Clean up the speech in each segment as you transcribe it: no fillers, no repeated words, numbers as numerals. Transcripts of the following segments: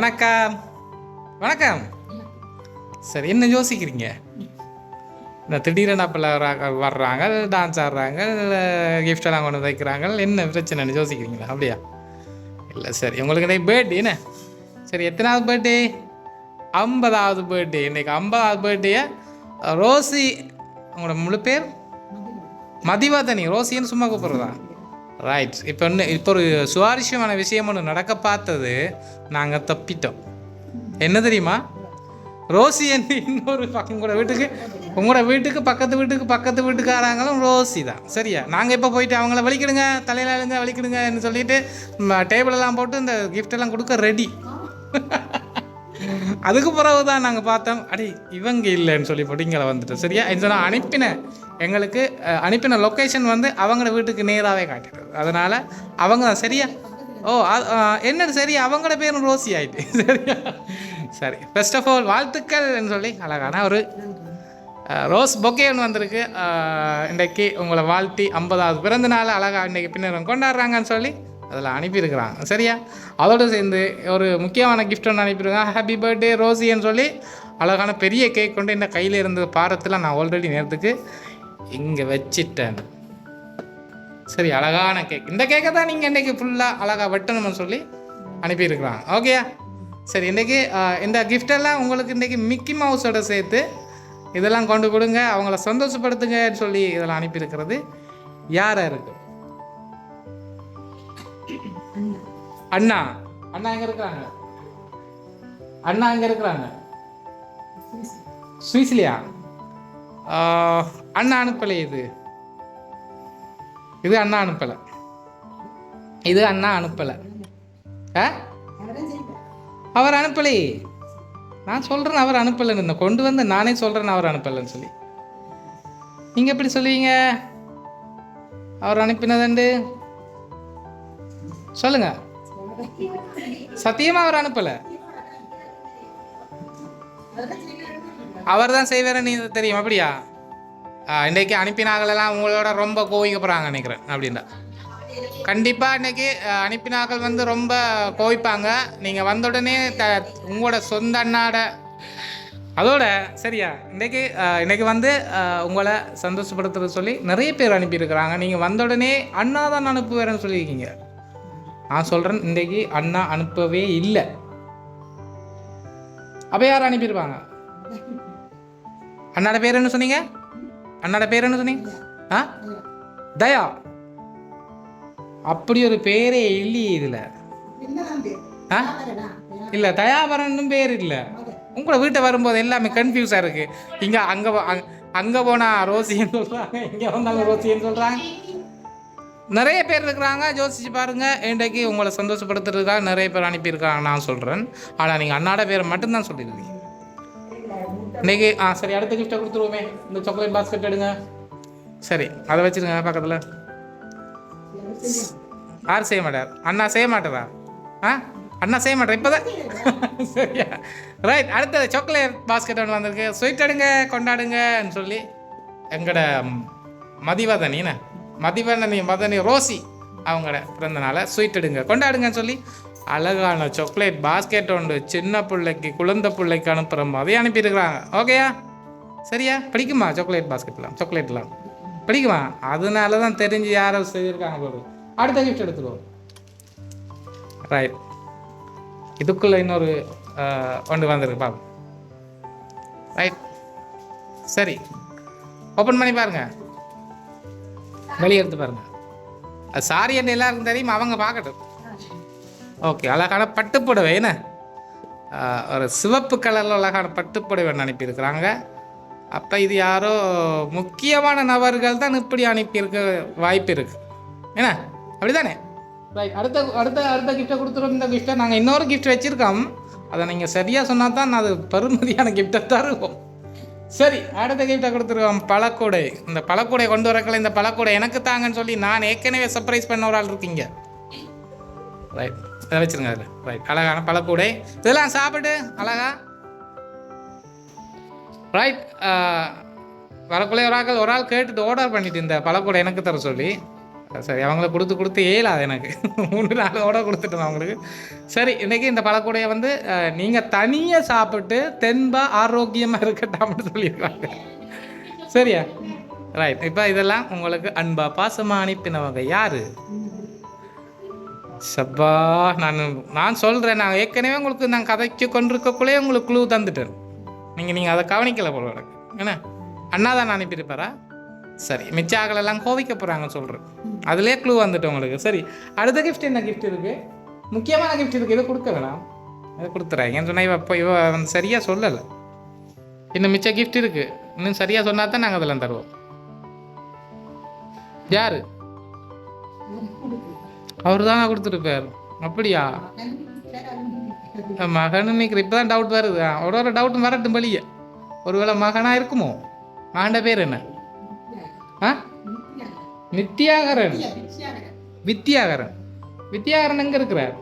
வணக்கம். வணக்கம். சரி, என்ன யோசிக்கிறீங்க? இந்த திடீரென பிள்ளை வர்றாங்க, டான்ஸ் ஆடுறாங்க, கிஃப்டெல்லாம் கொண்டு வைக்கிறாங்க, என்ன பிரச்சனைன்னு யோசிக்கிறீங்களா? அப்படியா? இல்லை, சரி. உங்களுக்கு இன்றைக்கி பர்த்டே என்ன? சரி, எத்தனாவது பர்த்டே? 50வது பர்த்டே. இன்றைக்கி 50வது பர்த்டே. ரோசி, உங்களோட முழு பேர்? மதிவதனி. ரோசின்னு சும்மா கூப்பிட்றதா? ரைட். இப்போ ஒரு சுவாரஸ்யமான விஷயம் ஒன்று நடக்க பார்த்தது, நாங்கள் தப்பிட்டோம். என்ன தெரியுமா? ரோசி என்று இன்னொரு உங்களோட வீட்டுக்கு பக்கத்து வீட்டுக்காரங்களும் ரோசி தான். சரியா? நாங்கள் இப்போ போயிட்டு அவங்கள வலிக்கிடுங்க, தலையில் அழுங்க வலிக்கிடுங்கன்னு சொல்லிட்டு டேபிளெல்லாம் போட்டு இந்த கிஃப்டெல்லாம் கொடுக்க ரெடி. அதுக்கு பிறகு தான் நாங்கள் பார்த்தோம், அடி இவங்க இல்லைன்னு சொல்லி போட்டு இங்கே வந்துட்டோம். சரியா? நான் எங்களுக்கு அனுப்பின லொக்கேஷன் அவங்கள வீட்டுக்கு நேராகவே காட்டிடுது. அதனால் அவங்க தான். சரியா? ஓ, என்னது? சரி, அவங்களோட பேரும் ரோசி ஆகிட்டு. சரியா? சரி, ஃபர்ஸ்ட் ஆஃப் ஆல் வாழ்த்துக்கள்னு சொல்லி அழகான ஒரு ரோஸ் பொக்கே ஒன்று வந்திருக்கு. இன்றைக்கு உங்களை வாழ்த்தி 50வது பிறந்த நாள் அழகாக இன்றைக்கி பின்னர் கொண்டாடுறாங்கன்னு சொல்லி அதில் அனுப்பியிருக்கிறாங்க. சரியா? அதோடு சேர்ந்து ஒரு முக்கியமான கிஃப்ட் ஒன்று அனுப்பியிருக்காங்க. ஹாப்பி பர்த்டே ரோசின்னு சொல்லி அழகான பெரிய கேக் கொண்டு இந்த கையில் இருந்த பாரத்தில் நான் ஆல்ரெடி நேரத்துக்கு இங்கே வச்சிட்டேன். சரி, அழகான கேக். இந்த கேக்கை தான் நீங்கள் இன்றைக்கி ஃபுல்லாக அழகாக வெட்டணும்னு சொல்லி அனுப்பியிருக்கிறாங்க. ஓகேயா? சரி, இன்றைக்கி இந்த கிஃப்டெல்லாம் உங்களுக்கு இன்றைக்கி மிக்கி மவுஸோட சேர்த்து இதெல்லாம் கொண்டு கொடுங்க, அவங்கள சந்தோஷப்படுத்துங்கன்னு சொல்லி இதெல்லாம் அனுப்பியிருக்கிறது யாராக இருக்கு? அண்ணா. அண்ணா எங்கே இருக்கிறாங்க? அண்ணா எங்கே இருக்கிறாங்க? சுவிஸ்லியா? அண்ணா அனுப்பலை. இது அண்ணா அனுப்பலை. இது அண்ணா அனுப்பலை. அவர் அனுப்பலை. நான் சொல்கிறேன் அவர் அனுப்பலைன்னு. கொண்டு வந்து நானே சொல்கிறேன் அவர் அனுப்பலைன்னு சொல்லி. நீங்கள் எப்படி சொல்லுவீங்க அவர் அனுப்பினதுண்டு? சொல்லுங்க. சத்தியமாக அவர் அனுப்பலை. அவர் தான் செய்வார். நீ தெரியும். அப்படியா? இன்றைக்கி அனுப்பினாங்களெல்லாம் உங்களோட ரொம்ப கோவிக்க போகிறாங்க நினைக்கிறேன். அப்படின்னா கண்டிப்பாக இன்றைக்கி அனுப்பினாக்கள் ரொம்ப கோவிப்பாங்க. நீங்கள் வந்த உடனே உங்களோட சொந்த அண்ணாட அதோட. சரியா? இன்றைக்கி உங்களை சந்தோஷப்படுத்துறது சொல்லி நிறைய பேர் அனுப்பியிருக்கிறாங்க. நீங்கள் வந்த உடனே அண்ணா தான் அனுப்புவேன்னு சொல்லியிருக்கீங்க. நான் சொல்கிறேன், இன்றைக்கி அண்ணா அனுப்பவே இல்லை. அப்போ யார் அனுப்பியிருப்பாங்க? அண்ணாட பேர் என்ன சொன்னீங்க? அண்ணாட பேர் என்ன சொன்னீங்க? தயா. அப்படி ஒரு பேரே இல்லையே இதில். இல்லை, தயாபரனும் பேர் இல்லை. உங்களை வீட்டை வரும்போது எல்லாமே கன்ஃபியூஸாக இருக்குது. இங்கே அங்கே போனால் ரோசின்னு சொல்கிறாங்க, இங்கே வந்தாங்க ரோசின்னு சொல்கிறாங்க. நிறைய பேர் இருக்கிறாங்க. யோசிச்சு பாருங்கள். இன்றைக்கு உங்களை சந்தோஷப்படுத்துறதுக்காக நிறைய பேர் அனுப்பியிருக்காங்க. நான் சொல்கிறேன், ஆனால் நீங்கள் அண்ணாட பேரை மட்டும்தான் சொல்லியிருக்கீங்க இன்றைக்கி. சரி, அடுத்த கிஃப்ட்டை கொடுத்துருவோமே. இந்த சாக்லேட் பாஸ்கெட் எடுங்க. சரி, அதை வச்சுருங்க பக்கத்தில். யார் செய்ய மாட்டார்? அண்ணா செய்ய மாட்டாரா? அண்ணா செய்ய மாட்டார் இப்போ தான். சரியா? ரைட். அடுத்தது சாக்லேட் பாஸ்கெட் ஒன்று வந்திருக்கு. ஸ்வீட் எடுங்க, கொண்டாடுங்கன்னு சொல்லி எங்களோட மதிவதனி ரோசி அவங்களோட பிறந்தனால ஸ்வீட் எடுங்க, கொண்டாடுங்கன்னு சொல்லி அழகான சாக்லேட் பாஸ்கெட் ஒன்று சின்ன பிள்ளைக்கு, குழந்தை பிள்ளைக்கு அனுப்புகிற மாதிரி அனுப்பியிருக்கிறாங்க. ஓகேயா? சரியா? பிடிக்குமா சாக்லேட்லாம் பிடிக்குமா? அதனால தான் தெரிஞ்சு யாரோ செய்திருக்காங்க போது. அடுத்த கிஃப்ட் எடுத்துருவோம். ரைட். இதுக்குள்ளே இன்னொரு ஒன்று வந்திருக்கு பாருங்க. ரைட். சரி, ஓப்பன் பண்ணி பாருங்கள், வெளியே எடுத்து பாருங்கள். அது சாரி என்று எல்லாருக்கும் தெரியும், அவங்க பார்க்கட்டும். ஓகே, அழகான பட்டுப்புடவை. என்ன ஒரு சிவப்பு கலரில் அழகான பட்டுப்புடவை அனுப்பியிருக்கிறாங்க. அப்போ இது யாரோ முக்கியமான நபர்கள் தான் இப்படி அனுப்பியிருக்க வாய்ப்பு இருக்குது. என்ன, அப்படி தானே? ரைட். அடுத்த கிஃப்ட்டை கொடுத்துருவோம். இந்த கிஃப்ட்டை நாங்கள் இன்னொரு கிஃப்ட் வச்சுருக்கோம். அதை நீங்கள் சரியாக சொன்னால் தான் அது பெருமதியான கிஃப்ட்டை தருவோம். சரி, அடுத்த கிஃப்ட்டை கொடுத்துருவோம். பழக்கூடை. இந்த பழக்கூடை கொண்டு வரக்கல. இந்த பழக்கூடை எனக்கு தாங்கன்னு சொல்லி நான் ஏற்கனவே சர்ப்ரைஸ் பண்ண ஒரு ஆள் இருக்கீங்க. ரைட், அதை வச்சுருங்க அதில். ரைட், அழகான பழக்கூடை. இதெல்லாம் சாப்பிட்டு அழகா. ரைட். வரக்குள்ளே ஒரு ஆள் கேட்டுட்டு ஆர்டர் பண்ணிட்டு இந்த பழக்கூடை எனக்கு தர சொல்லி சரி, அவங்கள கொடுத்து கொடுத்து ஏலாது எனக்கு 3 நாளோட கொடுத்துட்டேன் அவங்களுக்கு. சரி, இன்றைக்கி இந்த பழக்கூடையை வந்து நீங்கள் தனியாக சாப்பிட்டு தென்பாக ஆரோக்கியமாக இருக்கட்டாம்னு சொல்லியிருக்காங்க. சரியா? ரைட். இப்போ இதெல்லாம் உங்களுக்கு அன்பா பாசமாக அனுப்பினவங்க யார்? சப்பா, நான் சொல்கிறேன், நான் ஏற்கனவே உங்களுக்கு நான் கதைக்கு கொண்டிருக்கக்குள்ளே உங்களுக்கு க்ளூ தந்துட்டேன். நீங்கள் அதை கவனிக்கலை போல எனக்கு. என்ன அண்ணா தான் அனுப்பியிருப்பாரா? சரி, மிச்ச ஆக்களெல்லாம் கோவிக்க போகிறாங்கன்னு சொல்கிறேன். அதிலே க்ளூ வந்துட்டு உங்களுக்கு. சரி, அடுத்த கிஃப்ட் என்ன கிஃப்ட் இருக்குது? முக்கியமான கிஃப்ட் இருக்குது. இதை கொடுக்க வேணாம், இதை கொடுத்துறேன். ஏன்னு சொன்னால் இவ வந்து சரியாக சொல்லலை. இன்னும் மிச்ச கிஃப்ட் இருக்குது. இன்னும் சரியாக சொன்னால் தான் நாங்கள் அதெல்லாம் தருவோம். யார்? அவர் தாங்க கொடுத்துருப்பார். அப்படியா? மகனு நிற்கிற இப்போ தான் டவுட் வருது. ஒரு டவுட்டும் வரட்டும் வெளியே. ஒருவேளை மகனாக இருக்குமோ? மகன்ட பேர் என்ன? நித்யாகரன். வித்யாகரன். வித்யாகரன் எங்கே இருக்கிறார்?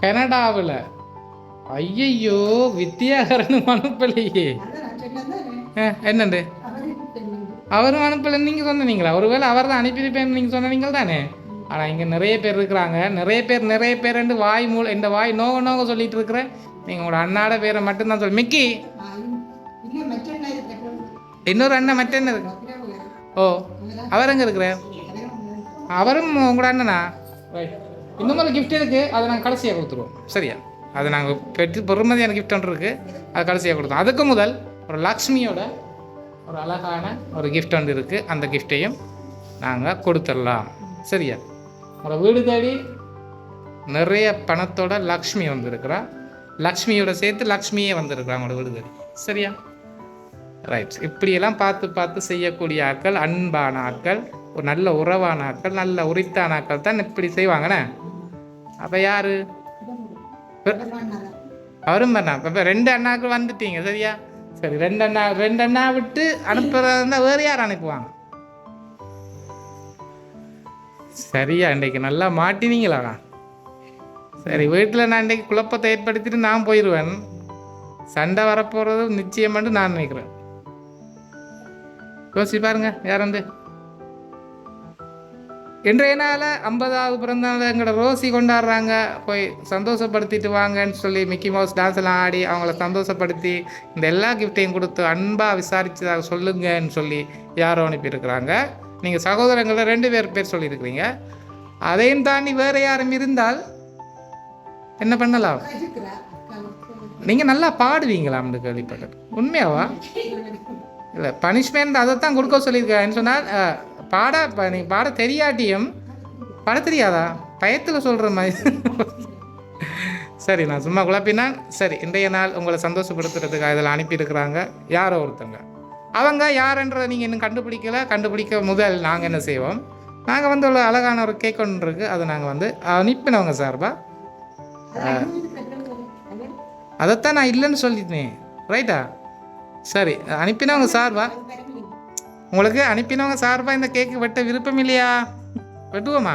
கனடாவில். ஐயையோ, வித்யாகரன் அனுப்பலையே. என்னண்டு அவரும் அனுப்பலைன்னு நீங்கள் சொன்னீங்களா? ஒருவேளை அவர் தான் அனுப்பியிருப்பேன்னு நீங்கள் சொன்னீங்க தானே. ஆனால் இங்கே நிறைய பேர் இருக்கிறாங்க. நிறைய பேர் வாய் இந்த வாய் நோக சொல்லிட்டு இருக்கிறேன். நீங்கள் உங்களோட அண்ணாட பேரை மட்டும்தான் சொல்லி மிக்கி. இன்னொரு அண்ணன் மற்ற என்ன இருக்கு? ஓ, அவர் எங்கே இருக்கிறார்? அவரும் உங்களோட அண்ணனா? இன்னும் ஒரு கிஃப்ட் இருக்குது. அதை நாங்கள் கடைசியாக கொடுத்துருவோம். சரியா? அதை நாங்கள் பெற்று பொறுமதியான கிஃப்ட் ஒன்று இருக்குது. அது கடைசியாக கொடுத்தோம். அதுக்கு முதல் ஒரு லக்ஷ்மியோட ஒரு அழகான ஒரு கிஃப்ட் ஒன்று இருக்குது. அந்த கிஃப்டையும் நாங்கள் கொடுத்துடலாம். சரியா? ஒரு வீடு தேடி நிறைய பணத்தோட லக்ஷ்மி வந்திருக்கிறா. லக்ஷ்மியோட சேர்த்து லக்ஷ்மியே வந்திருக்கிறா அவங்களோட வீடு தேடி. சரியா? ரைட். இப்படியெல்லாம் பார்த்து செய்யக்கூடிய ஆட்கள், அன்பான ஆட்கள், ஒரு நல்ல உறவான ஆட்கள், நல்ல உரித்தான ஆட்கள் தான் இப்படி செய்வாங்கண்ணே. அப்போ யார்? அவரும் பண்ணா. இப்போ 2 அண்ணாக்கள் வந்துட்டீங்க. சரியா? சரி, 2 அண்ணா விட்டு அனுப்புறதா வேறு யார் அனுப்புவாங்க? சரியா? இன்றைக்கு நல்லா மாட்டினீங்களா? சரி, வீட்டில் நான் இன்றைக்கு குழப்பத்தை ஏற்படுத்திட்டு நான் போயிடுவேன். சண்டை வரப்போகிறது நிச்சயமாட்டு நான் நினைக்கிறேன். யோசி பாருங்க, யாரந்து இன்றைய நாள் 50வது பிறந்தநாள் எங்களோட ரோசி கொண்டாடுறாங்க. போய் சந்தோஷப்படுத்திட்டு வாங்கன்னு சொல்லி மிக்கி மவுஸ் டான்ஸ் எல்லாம் ஆடி அவங்கள சந்தோஷப்படுத்தி இந்த எல்லா கிஃப்டையும் கொடுத்து அன்பாக விசாரிச்சதாக சொல்லுங்கன்னு சொல்லி யாரோ அனுப்பியிருக்கிறாங்க. நீங்கள் சகோதரங்களில் 2 பேர் சொல்லியிருக்கிறீங்க. அதையும் தாண்டி வேறு யாரும் இருந்தால் என்ன பண்ணலாம்? நீங்கள் நல்லா பாடுவீங்களாம்னு கேள்விப்பட்டேன். உண்மையாவா? இல்லை, பனிஷ்மெண்ட் அதைத்தான் கொடுக்க சொல்லியிருக்கேன்னு சொன்னால் நீங்கள் பாட தெரியாட்டியும் பாட தெரியாதா? பயத்தில் சொல்கிற மாதிரி. சரி, நான் சும்மா குழப்பினான். சரி, இன்றைய நாள் உங்களை சந்தோஷப்படுத்துறதுக்காக இதில் அனுப்பியிருக்கிறாங்க யாரோ ஒருத்தங்க. அவங்க யாருன்றதை நீங்கள் இன்னும் கண்டுபிடிக்க முதல் நாங்கள் என்ன செய்வோம்? நாங்கள் வந்து ஒரு அழகான ஒரு கேக் ஒன்று இருக்குது. அதை நாங்கள் வந்து அனுப்பினவங்க சார்பா. அதைத்தான் நான் இல்லைன்னு சொல்லிட்டேன். ரைட்டா? சரி, அனுப்பினவங்க சார்பா, உங்களுக்கு அனுப்பினவங்க சார்பா இந்த கேக்கு வெட்ட விருப்பம் இல்லையா? வெட்டுவோமா?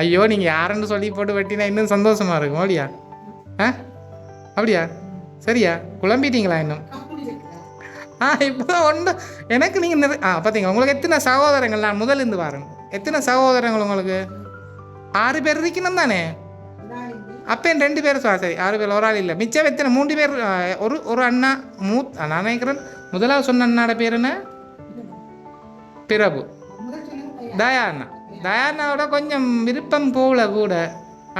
ஐயோ, நீங்கள் யாருன்னு சொல்லி போட்டு வெட்டினா இன்னும் சந்தோஷமாக இருக்கும். அப்படியா? அப்படியா? சரியா? குழம்பிட்டீங்களா இன்னும்? இப்போ ஒன்று எனக்கு நீங்கள் பார்த்தீங்க. உங்களுக்கு எத்தனை சகோதரங்கள்? நான் முதலிருந்து வரேன். எத்தனை சகோதரங்கள் உங்களுக்கு? 6 பேர் இருக்கணும் தானே? அப்போ 2 பேர் சரி, 6 பேர். ஒரு ஆள் இல்லை. மிச்சம் எத்தனை? 3 பேர். ஒரு அண்ணா நான் நினைக்கிறேன் முதலாவது சொன்ன அண்ணாட பேர் என்ன? பிரபு. தயானாவோட கொஞ்சம் விருப்பம் போல கூட.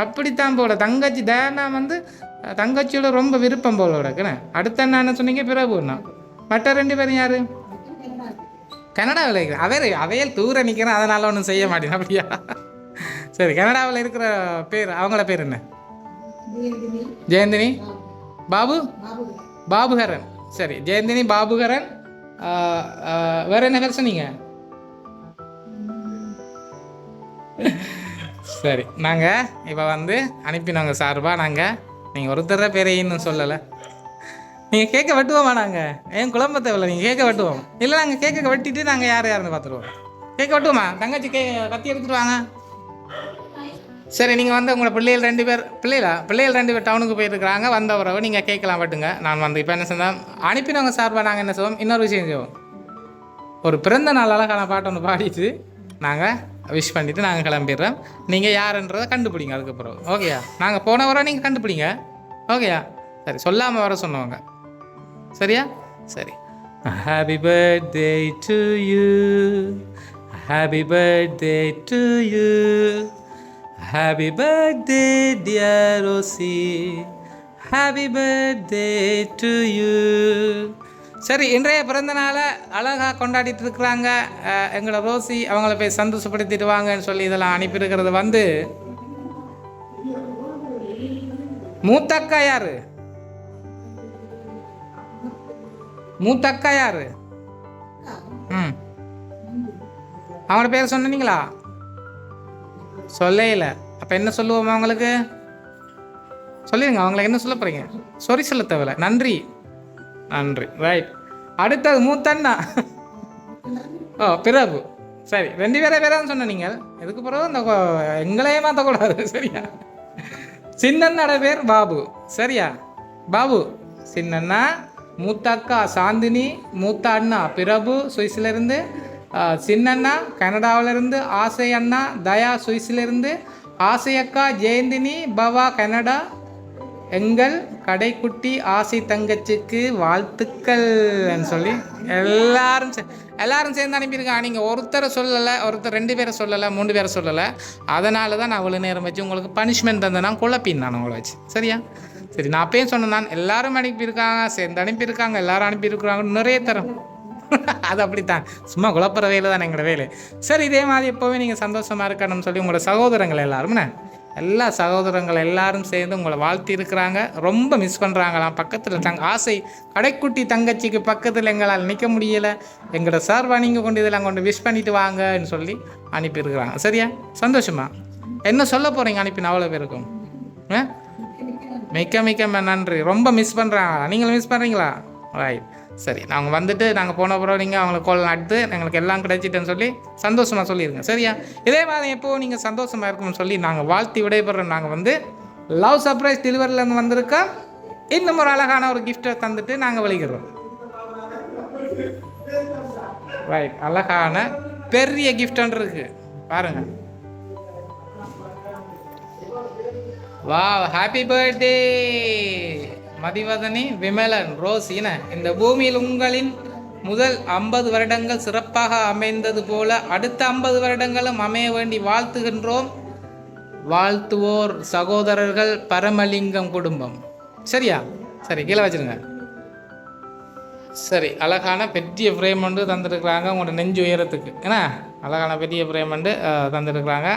அப்படித்தான் போல. தங்கச்சி தயானா வந்து தங்கச்சியோட ரொம்ப விருப்பம் போல கிடக்குண்ணே. அடுத்த அண்ணா என்ன சொன்னீங்க? பிரபுண்ணா. மற்ற 2 பேரும் யார்? கனடாவில் இருக்கிற அவையல் தூர நிற்கிறேன், அதனால் ஒன்றும் செய்ய மாட்டேன். அப்படியா? சரி, கனடாவில் இருக்கிற பேர், அவங்கள பேர் என்ன? ஜெயந்தினி, பாபுகரன். சரி, ஜெயந்தினி, பாபுகரன். வேற என்ன பேர் சொன்னீங்க? சரி, நாங்கள் இப்போ வந்து அனுப்பினவங்க சார்பாக நீங்கள் ஒருத்தர பேரை இன்னும் சொல்லலை. நீங்கள் கேட்க வெட்டுவோமா? நாங்கள் ஏன் குழம்ப தேவையில்லை. நீங்கள் கேட்க வெட்டுவோம். இல்லை, நாங்கள் கேட்க வெட்டிட்டு நாங்கள் யாருன்னு பார்த்துருவோம். கேட்க வெட்டுவோமா? தங்கச்சி கத்தி எடுத்துகிட்டு வாங்க. சரி, நீங்கள் வந்து உங்களோட பிள்ளைகள் 2 பேர் பிள்ளைகள் 2 பேர் டவுனுக்கு போயிருக்கிறாங்க. வந்த உறவு நீங்கள் கேட்கலாம் வெட்டுங்க. நான் வந்து இப்போ என்ன செஞ்சோம், அனுப்பினவங்க சார்பாக நாங்கள் என்ன செய்வோம்? இன்னொரு விஷயம் செய்வோம். ஒரு பிறந்த நாள் அழகான பாட்டு ஒன்று பாடிட்டு நாங்கள் விஷ் பண்ணிவிட்டு நாங்கள் கிளம்பிடுறோம். நீங்கள் யாருன்றதை கண்டுபிடிங்க அதுக்கப்புறம். ஓகேயா? நாங்கள் போன வாரம் நீங்கள் கண்டுபிடிங்க. ஓகேயா? சரி, சொல்லாமல் வர சொன்னவங்க. சரியா? சரி. Happy birthday to you, happy birthday to you, happy birthday dear Rosie, happy birthday to you. சரி, இன்றைய பிறந்த நாளை அழகாக கொண்டாடிட்டு இருக்கிறாங்க எங்களோட ரோசி. அவங்கள போய் சந்தோஷப்படுத்திட்டு வாங்கன்னு சொல்லி இதெல்லாம் அனுப்பியிருக்கிறது வந்து மூத்தக்கா யாரு? மூத்தக்கா யாரு? அவங்களோட பேர் சொன்னீங்களா? சொல்லல. அப்போ என்ன சொல்லுவோம் அவங்களுக்கு? சொல்லிடுங்க. அவங்களுக்கு என்ன சொல்ல போகிறீங்க? சொரி சொல்ல தேவையில்ல. நன்றி. நன்றி. ரைட். அடுத்தது மூத்தண்ணா. ஓ, பிரபு. சரி, 2 பேரே வேறான்னு சொன்ன நீங்கள். இதுக்கு பிறகு இந்த எங்களையே மாற்றக்கூடாது. சரியா? சின்னண்ணோட பேர் பாபு. சரியா? பாபு சின்னண்ணா, மூத்த அக்கா சாந்தினி, மூத்த அண்ணா பிரபு சுவிஸ்லேருந்து, சின்னண்ணா கனடாவிலேருந்து, ஆசை அண்ணா தயா சுவிஸ்லேருந்து, ஆசை அக்கா ஜெயந்தினி பவா கனடா. எங்கள் கடைக்குட்டி ஆசை தங்கச்சிக்கு வாழ்த்துக்கள்னு சொல்லி எல்லாரும் சேர்ந்து அனுப்பியிருக்காங்க. நீங்கள் ஒருத்தரை சொல்லலை, ஒருத்தர் 2 பேரை சொல்லலை, 3 பேரை சொல்லலை. அதனால தான் நான் அவ்வளோ நேரம் வச்சு உங்களுக்கு பனிஷ்மெண்ட் தந்தேன். நான் குழப்பின் நான் உங்களை வச்சு. சரியா? சரி, நான் அப்பயும் சொன்னேன், நான் எல்லாரும் அனுப்பியிருக்காங்க, சேர்ந்து அனுப்பியிருக்காங்க, எல்லாரும் அனுப்பியிருக்கிறாங்க, நிறைய தரம். அது அப்படித்தான், சும்மா குழப்புற வேலை தான் எங்களோட வேலை. சரி, இதே மாதிரி எப்போவே நீங்கள் சந்தோஷமாக இருக்கணும்னு சொல்லி உங்களோட சகோதரங்கள் எல்லாருமே, எல்லா சகோதரங்கள் எல்லாரும் சேர்ந்து உங்களை வாழ்த்தி இருக்கிறாங்க. ரொம்ப மிஸ் பண்ணுறாங்களாம். பக்கத்தில் ஆசை கடைக்குட்டி தங்கச்சிக்கு பக்கத்தில் எங்களால் நிற்க முடியலை, எங்களோட சார்பாக நீங்கள் கொண்டு இதெல்லாம் கொண்டு விஷ் பண்ணிவிட்டு வாங்கன்னு சொல்லி அனுப்பியிருக்கிறாங்க. சரியா? சந்தோஷமா? என்ன சொல்ல போகிறீங்க அனுப்பின அவ்வளோ பேருக்கும்? மிக்க மிக்க நன்றி. ரொம்ப மிஸ் பண்ணுறாங்களா? நீங்களும் மிஸ் பண்ணுறீங்களா? ரைட். சரி, நாங்கள் வந்துட்டு நாங்கள் போன அப்புறம் நீங்கள் அவங்களுக்கு கால் எடுத்து எங்களுக்கு எல்லாம் கிடைச்சிட்டேன்னு சொல்லி சந்தோஷமாக சொல்லிடுங்க. சரியா? இதே மாதிரி எப்போது நீங்கள் சந்தோஷமாக இருக்கும்னு சொல்லி நாங்கள் வாழ்த்தி விடைபெறோம். நாங்கள் வந்து லவ் சர்ப்ரைஸ் டெலிவரியிலேருந்து வந்திருக்கோம். இன்னும் ஒரு அழகான ஒரு கிஃப்ட்டை தந்துட்டு நாங்கள் வெளிக்கிறோம். ரைட். அழகான பெரிய கிஃப்ட் இருக்கு பாருங்க. வா, ஹாப்பி பர்த்டே மதிவதனி விமலன் ரோசின. இந்த பூமியில் உங்களின் முதல் 50 வருடங்கள் சிறப்பாக அமைந்தது போல அடுத்த 50 வருடங்களும் அமைய வேண்டி வாழ்த்துகின்றோம். வாழ்த்துவோர் சகோதரர்கள் பரமலிங்கம் குடும்பம். சரியா? சரி, கீழே வச்சுருங்க. சரி, அழகான பெரிய ஃப்ரேம் வந்து தந்துருக்குறாங்க உங்களோட நெஞ்சு உயரத்துக்கு. ஏன்னா அழகான பெரிய ஃப்ரேம் வந்து தந்துருக்குறாங்க.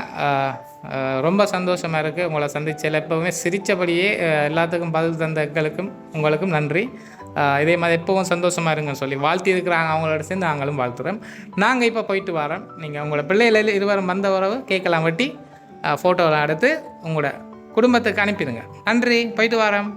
ரொம்ப சந்தோஷமாக இருக்குது உங்களை சந்திச்சதில். எப்போவுமே சிரித்தபடியே எல்லாத்துக்கும் பதில் தந்த உங்களுக்கும் நன்றி. இதே மாதிரி எப்போவும் சந்தோஷமாக இருங்கன்னு சொல்லி வாழ்த்தி இருக்கிறாங்க. அவங்களோட சேர்ந்து நாங்களும் வாழ்த்துறோம். நாங்கள் இப்போ போயிட்டு வரோம். நீங்கள் உங்களோட பிள்ளைகள் இருவரும் வந்த உறவு கேட்கலாம் வெட்டி ஃபோட்டோவில் எடுத்து உங்களோட குடும்பத்துக்கு அனுப்பிடுங்க. நன்றி, போயிட்டு வரோம்.